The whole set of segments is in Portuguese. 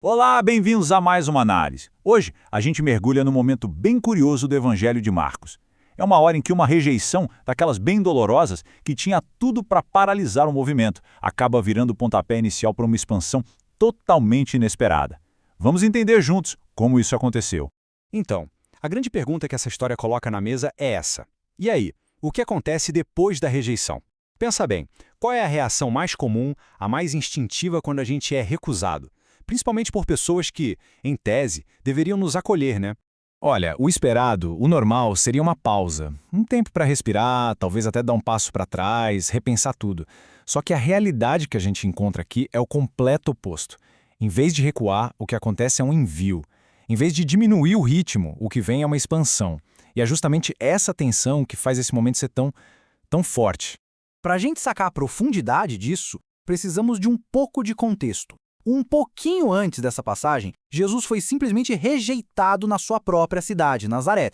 Olá, bem-vindos a mais uma análise. Hoje, a gente mergulha num momento bem curioso do Evangelho de Marcos. É uma hora em que uma rejeição, daquelas bem dolorosas, que tinha tudo para paralisar o movimento, acaba virando o pontapé inicial para uma expansão totalmente inesperada. Vamos entender juntos como isso aconteceu. Então, a grande pergunta que essa história coloca na mesa é essa. E aí, o que acontece depois da rejeição? Pensa bem, qual é a reação mais comum, a mais instintiva quando a gente é recusado? Principalmente por pessoas que, em tese, deveriam nos acolher, né? Olha, o esperado, o normal, seria uma pausa. Um tempo para respirar, talvez até dar um passo para trás, repensar tudo. Só que a realidade que a gente encontra aqui é o completo oposto. Em vez de recuar, o que acontece é um envio. Em vez de diminuir o ritmo, o que vem é uma expansão. E é justamente essa tensão que faz esse momento ser tão forte. Para a gente sacar a profundidade disso, precisamos de um pouco de contexto. Um pouquinho antes dessa passagem, Jesus foi simplesmente rejeitado na sua própria cidade, Nazaré.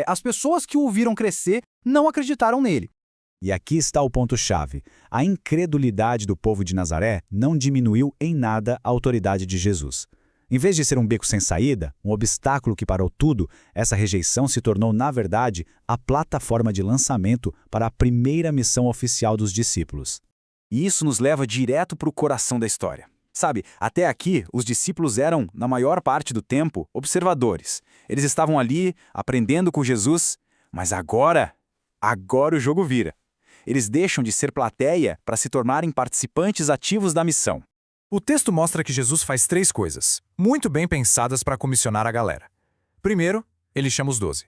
As pessoas que o viram crescer não acreditaram nele. E aqui está o ponto-chave. A incredulidade do povo de Nazaré não diminuiu em nada a autoridade de Jesus. Em vez de ser um beco sem saída, um obstáculo que parou tudo, essa rejeição se tornou, na verdade, a plataforma de lançamento para a primeira missão oficial dos discípulos. E isso nos leva direto para o coração da história. Sabe, até aqui, os discípulos eram, na maior parte do tempo, observadores. Eles estavam ali, aprendendo com Jesus, mas agora o jogo vira. Eles deixam de ser plateia para se tornarem participantes ativos da missão. O texto mostra que Jesus faz 3 coisas, muito bem pensadas para comissionar a galera. Primeiro, ele chama os 12.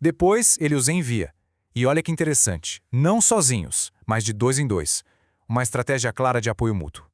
Depois, ele os envia. E olha que interessante, não sozinhos, mas de 2 em 2. Uma estratégia clara de apoio mútuo.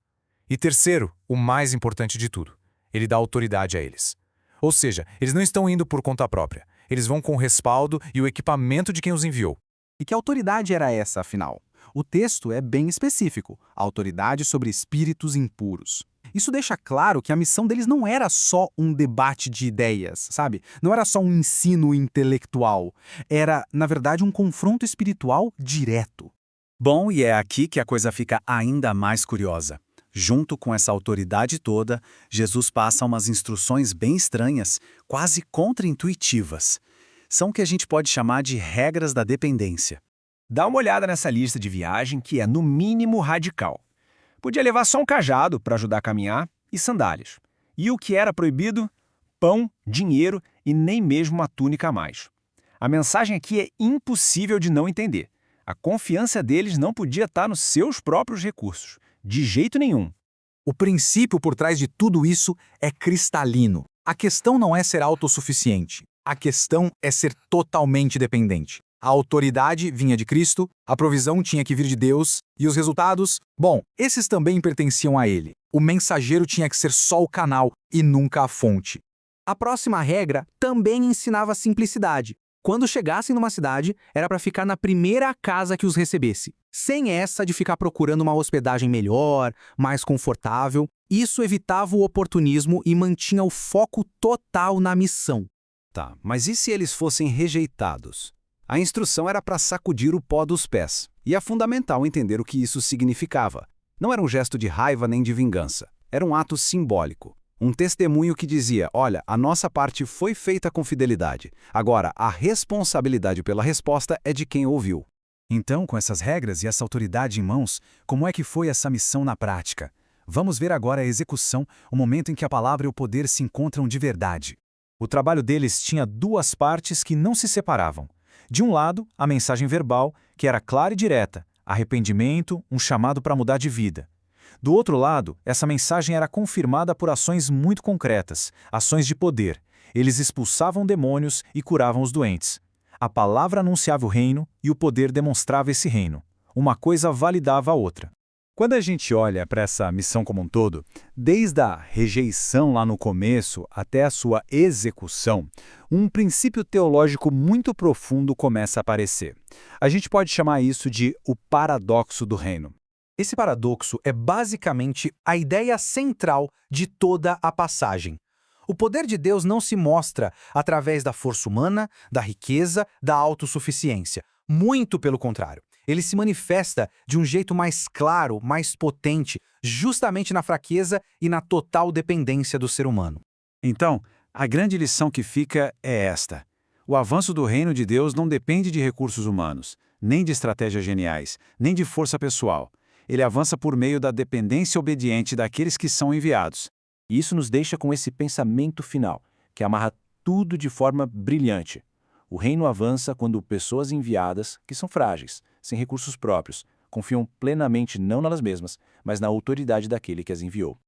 E terceiro, o mais importante de tudo, ele dá autoridade a eles. Ou seja, eles não estão indo por conta própria. Eles vão com o respaldo e o equipamento de quem os enviou. E que autoridade era essa, afinal? O texto é bem específico, a autoridade sobre espíritos impuros. Isso deixa claro que a missão deles não era só um debate de ideias, sabe? Não era só um ensino intelectual. Era, na verdade, um confronto espiritual direto. Bom, e é aqui que a coisa fica ainda mais curiosa. Junto com essa autoridade toda, Jesus passa umas instruções bem estranhas, quase contraintuitivas. São o que a gente pode chamar de regras da dependência. Dá uma olhada nessa lista de viagem que é, no mínimo, radical. Podia levar só um cajado para ajudar a caminhar e sandálias. E o que era proibido? Pão, dinheiro e nem mesmo uma túnica a mais. A mensagem aqui é impossível de não entender. A confiança deles não podia estar nos seus próprios recursos. De jeito nenhum. O princípio por trás de tudo isso é cristalino. A questão não é ser autossuficiente. A questão é ser totalmente dependente. A autoridade vinha de Cristo, a provisão tinha que vir de Deus, e os resultados, bom, esses também pertenciam a ele. O mensageiro tinha que ser só o canal e nunca a fonte. A próxima regra também ensinava simplicidade. Quando chegassem numa cidade, era para ficar na primeira casa que os recebesse. Sem essa de ficar procurando uma hospedagem melhor, mais confortável. Isso evitava o oportunismo e mantinha o foco total na missão. Tá, mas e se eles fossem rejeitados? A instrução era para sacudir o pó dos pés. E é fundamental entender o que isso significava. Não era um gesto de raiva nem de vingança. Era um ato simbólico. Um testemunho que dizia, olha, a nossa parte foi feita com fidelidade. Agora, a responsabilidade pela resposta é de quem ouviu. Então, com essas regras e essa autoridade em mãos, como é que foi essa missão na prática? Vamos ver agora a execução, o momento em que a palavra e o poder se encontram de verdade. O trabalho deles tinha 2 partes que não se separavam. De um lado, a mensagem verbal, que era clara e direta, arrependimento, um chamado para mudar de vida. Do outro lado, essa mensagem era confirmada por ações muito concretas, ações de poder. Eles expulsavam demônios e curavam os doentes. A palavra anunciava o reino e o poder demonstrava esse reino. Uma coisa validava a outra. Quando a gente olha para essa missão como um todo, desde a rejeição lá no começo até a sua execução, um princípio teológico muito profundo começa a aparecer. A gente pode chamar isso de o paradoxo do reino. Esse paradoxo é basicamente a ideia central de toda a passagem. O poder de Deus não se mostra através da força humana, da riqueza, da autossuficiência. Muito pelo contrário. Ele se manifesta de um jeito mais claro, mais potente, justamente na fraqueza e na total dependência do ser humano. Então, a grande lição que fica é esta. O avanço do reino de Deus não depende de recursos humanos, nem de estratégias geniais, nem de força pessoal. Ele avança por meio da dependência obediente daqueles que são enviados. E isso nos deixa com esse pensamento final, que amarra tudo de forma brilhante. O reino avança quando pessoas enviadas, que são frágeis, sem recursos próprios, confiam plenamente não nelas mesmas, mas na autoridade daquele que as enviou.